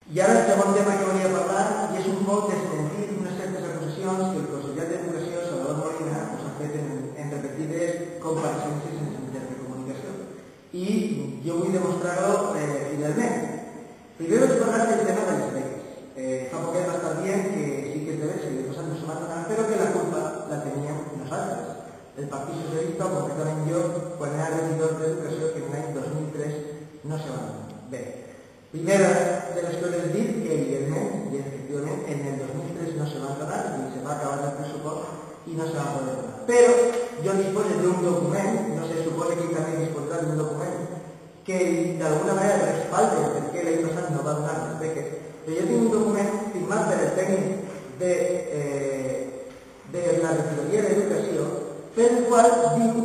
I ara el segon tema que volia parlar i és un poc desmentir unes certes acusacions que el conseller d'Educació, Salvador Molina, ha fet en repetides compareixences en els mitjans de comunicació. I jo vull demostrar-ho fidelment. Primer vaig parlar del tema de les beques. Fa poquet va estar dient que sí que és de beques, que de coses no se van donar, però que la culpa la teníem nosaltres. El Partit Socialista, o concretament jo, quan era regidor d'Educació, que en l'any 2003 no se van donar. Bé, primera de les coses dir que evidentment i efectivament en el 2003 no se van donar i se va acabar el pressupost i no se va poder donar. Però jo disposo d'un document, no se suposa que també disposarà d'un document que d'alguna manera respalda per què l'any passat no va donar les beques, però jo tinc un document firmat per el tècnic de la regidoria d'Educació per el qual diu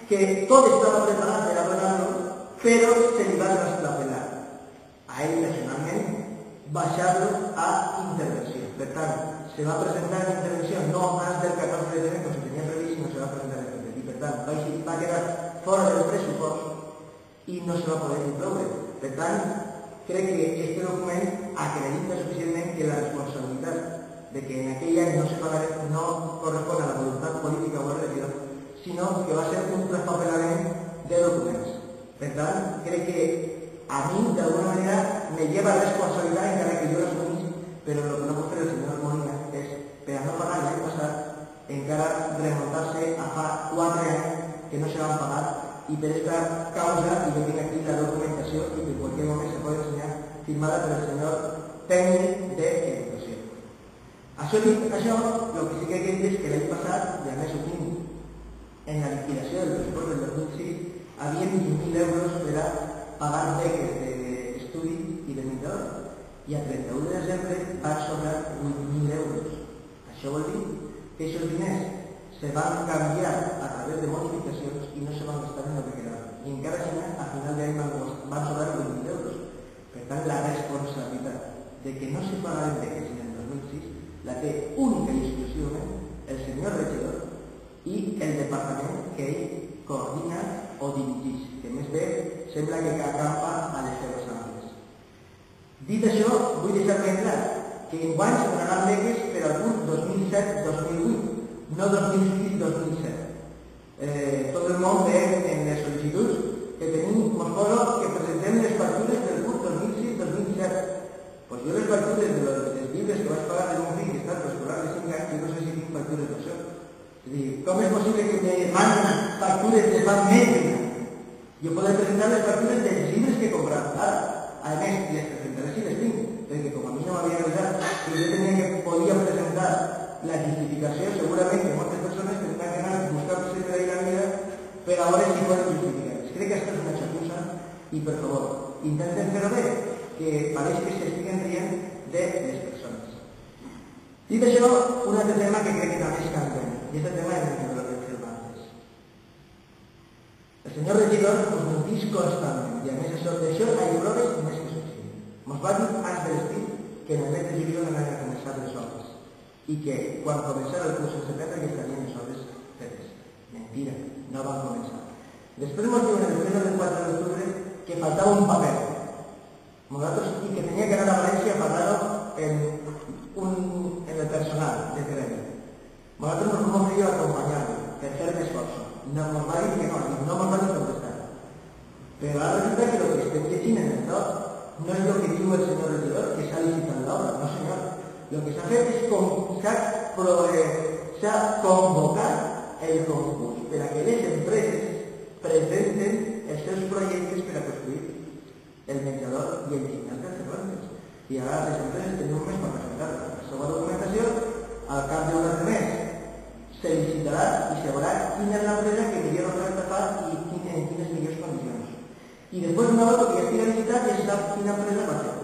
que tot estava preparat per a donar-lo, però se li va trasplapelar a ell personalment baixar-lo a intervenció. Per tant, se va presentar en intervenció no abans del 14 de gener, com se tenia previst, sinó se va presentar en intervenció. I per tant, va quedar fora del pressupost i no se va poder incloure. Per tant, crec que aquest document acredita suficientment que la responsabilitat de que en aquell any no se pagarà no correspon a la voluntat política o regidor, sinó que va ser un traspapelament de documents. Per tant, crec que a mi, d'alguna manera, me lleva responsabilitat encara que jo l'assumís, però el que no pot fer el senyor Molina és, per a no pagar l'any passat, encara remuntar-se a fa 4 anys que no se van pagar i per aquesta causa, i jo tinc aquí la documentació i en qualsevol moment se pot ensenyar, firmada per el senyor tècnic d'Educació. Això, el que sí que he dit és que l'any passat, i a més ho tinc en la liquidació del pressupost del 2006, havia 20.000 euros per a pagar beques d'estudi i de menjador i a 31 de desembre van sobrar 8.000 euros. Això vol dir que aquests diners se van canviar a través de modificacions i no se van gastar en el que quedava. I encara així, a final d'any van sobrar 8.000 euros. Per tant, la responsabilitat de que no se pagaven beques en el 2006 la té única i exclusivament el senyor regidor i el departament que ell coordina o dirigeix, que més bé sembla que acampa a les seves àmplies. Dit això, vull deixar ben clar que enguany se donaran beques per al curs 2007-2008, no 2006-2007. Tot el món ve en les sol·licituds que tenim, que presentem les factures del curs 2006-2007. Doncs jo les factures dels llibres que vaig pagar de un fill que està preescolar de 5 anys, jo no sé si tinc factures d'això. És a dir, com és possible que me demanen factures de fa més d'un any? Jo podré presentar les factures dels llibres que he comprat. Ara, a més, les presentaré si les tinc, perquè com a mi no m'havia avisat que jo podia presentar la justificació, segurament que moltes persones tindran que anar a buscar per ser de la vida per a veure si poden justificar. Crec que aquesta és una xapussa i, per favor, intenten fer-ho bé, que pareix que s'estiguen rient de les persones. Dit això, un altre tema que crec que també és candent, i és el tema de les Cervantes. El senyor regidor ens mentís constantment, i a més d'això hi ha proves més que suficient. Ens va dir anys de l'estiu que en el mes de juliol no anaven a començar les obres i que quan començara el curs en setembre ja estarien les obres fetes. Mentira, no van començar. Després ens diuen el pleno del 4 d'octubre que faltava un paper. Nosaltres, i que tenia que anar a València a parlar-ho en el personal de Teremi. Nosaltres nos vam fer acompanyar-lo per fer l'esforç. No ens va dir que no ens va dir contestar. Però ara resulta que el que estem llegint en el DOC no és el que diu el senyor regidor, que s'ha licitat l'obra, no senyor. El que s'ha fet és s'ha convocat el concurs per a que les empreses presenten els seus projectes per a construir el menjador i el gimnàs dels Cervantes. I ara les empreses tenen un mes per presentar la seva documentació, al cap d'un altre mes se licitarà i se veurà quina és l'empresa que millor oferta fa i en quines millors condicions. I després una volta que ja estigui licitat ja sap quina empresa va fer.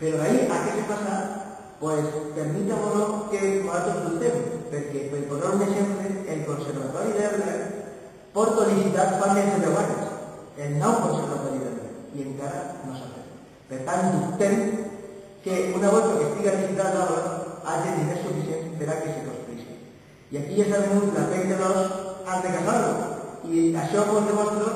Però d'ahir a què se passa? Doncs permítam-nos que nosaltres dubtem, perquè per posar un exemple, el Conservatori d'Erla porta licitat fa més de 10 anys, el nou Conservatori d'Erla, i encara no s'ha fet. Per tant, dubtem que una volta que estigui licitat l'obra hagi diners suficients per a que se construïsca. I aquí ja s'ha venut la pell de l'os antes de casar-lo, i això ens demostra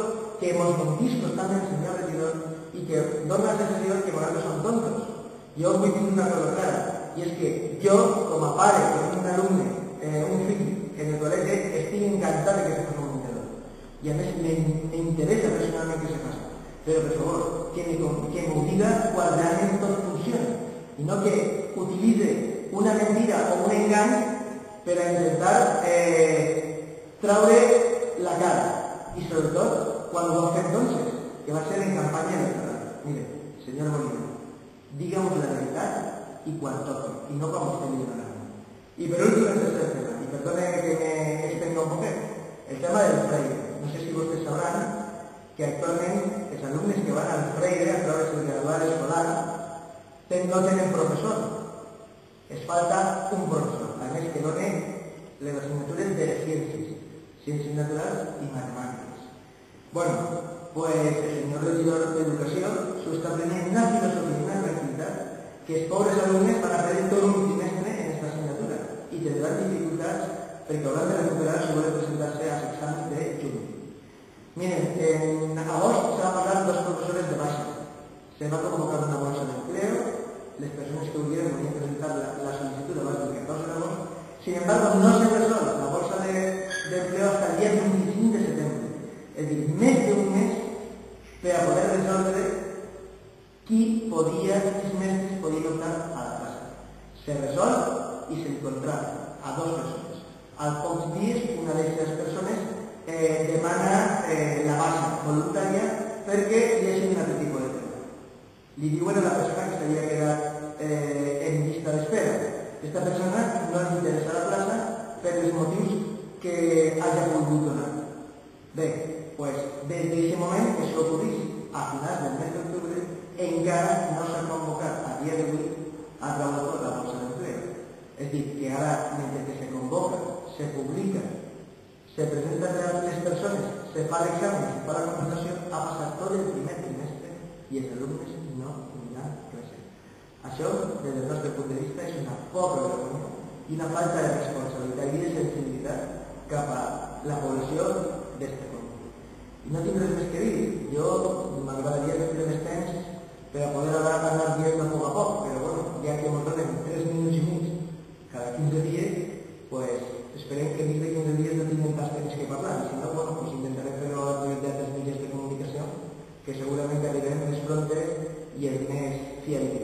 que ens mentís constantment el senyor regidor i que dona la sensació que nosaltres som tontos. Jo vull dir una cosa clara, i és que jo, com a pare, que tinc un alumne, un fill, en el col·legi, estic encantat que se faci un menjador. I a més, m'interessa personalment que se faci. Però, per favor, que m'ho diga quan realment tot funciona, i no que utilitze una mentida o un engany per a intentar traure la cara. I sobretot, quan ho ha fet Donces, que va ser en campanya electoral. Mire, senyor Bolívar, digue'm la veritat i quan toqui, i no quan vostè li dona la gana. I per últim, el tercer tema, i perdone que m'estenga un poquet, el tema del Freire. No sé si vostès sabran que actualment els alumnes que van al Freire a través del graduat escolar no tenen professor. Es falta un professor, a més que doni les assignatures de ciències naturals i matemàtiques. Bueno, pues el señor regidor de Educació s'ho està prenent una filosofia, una tranquil·litat, que els pobres alumnes van a perder tot un trimestre en esta assignatura i tindran dificultats perquè hauran de recuperar si volen presentar-se als exàmens de juny. Miren, en agost se va parlar dos professores de baixa. Se va convocar una bolsa d'empleo, les persones que volien podien presentar la sol·licitud abans del 14 d'agost. Sin embargo, no se resolve la bolsa d'empleo hasta el día 25 de setembre. És a dir, més d'un mes per a poder resoldre quins mestres podien optar a la plaça. Se resol i se contrata a dos persones. Als pocs dies, una d'aquestes persones demana la baixa voluntària perquè hi hagi un altre tipus de tema. Li diuen a la persona que s'havia quedat en llista d'espera. Aquesta persona no li interessa la plaça per els motius que hagi volgut donar. Bé, pues des d'aquest moment que això ocorrís a finals del mes d'octubre encara no s'ha convocat a dia d'avui a través de la bolsa d'empleo. És dir, que ara, mentre que se convoca, se publica, se presenten les persones, se fa l'examen, se fa la contratació, ha passat tot el primer trimestre i els alumnes no tindran classe. Això, des del nostre punt de vista, és una poca vergonya i una falta de responsabilitat i de sensibilitat cap a la població d'este punt. I no tinc res més que dir. Jo m'agradaria que tingués més temps per a poder anar dient a poc, però bueno, ja que ens donen 3 minuts i mig cada 15 dies, pues esperem que dins de 15 dies no tinguem pas temps que parlar, i si no, bueno, pues intentarem fer-ho a través d'altres mitjans de comunicació que segurament arribarem més prompte i amb més fiabilitat.